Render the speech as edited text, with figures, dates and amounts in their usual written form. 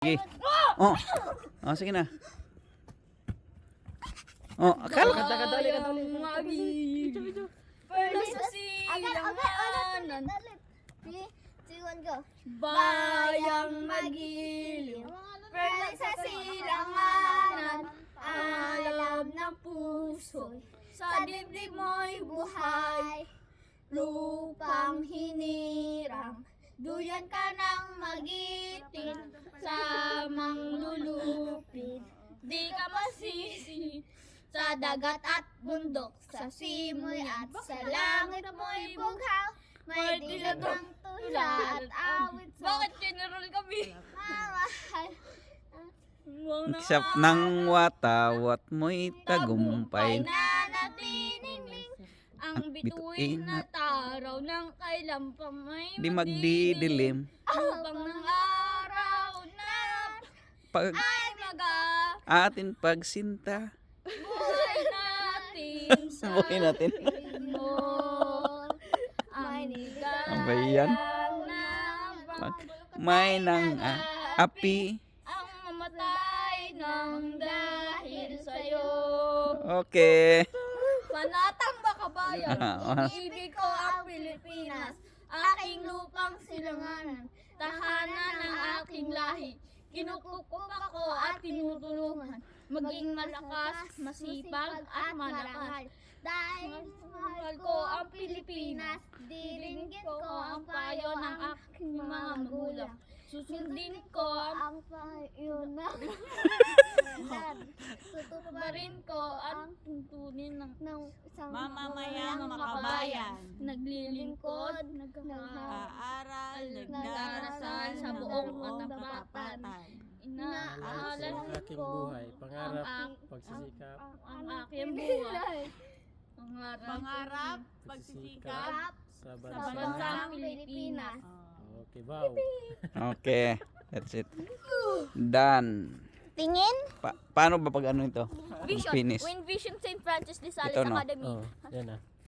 Sige. Oh. Oh, sige na. Oh, akala ka. Nasa silanganan, bayang magiliw. Pero sa silanganan, alam ng puso. Sa dibdib mo'y buhay, lupang hinirang. Duyan ka ng magiting, samang lulupit. Di ka masisi sa dagat at bundok, sa simoy at sa langit mo'y bughaw. May dilag ng tula at awit sa... Bakit general kami? Mamahal. Nagsap ng watawat mo'y tagumpay. Nanatining ang bituin na taraw ng kailan pa may Di magdidilim. Lupang ng araw na Pag ay atin pagsinta. buhay natin sa Buhay natin. Panginoon. Ang Ang ba yan? ligayang May nang api. ang mamatay ng dahil sa'yo. Okay. Panatang Bakabayan, ibig ko ang Pilipinas, aking lupang silanganan, tahanan ng aking lahi. Kinukukup ako at tinutulungan, maging malakas, masipag at malakas. Dahil mahal ko ang Pilipinas, diringgit ko ang payo ng aking mga magulang. Susundin ko ang payo ng tutuparin ko ang tuntunin ng isang Mamamayang makabayan, naglilingkod, aaral, nagdarasal sa buong katapatan. Inaaral Ang aking ko buhay, pangarap, pagsisikap, ang aking buhay. pangarap, pagsisikap, sa sa bansa. bansang Pilipinas. Okay, wow. Okay. That's it. Done. Tingin? Paano ba pag ano ito? Vision. Finish. Win Vision St. Francis de Sales Ito, no? Academy. Oh, yan ah.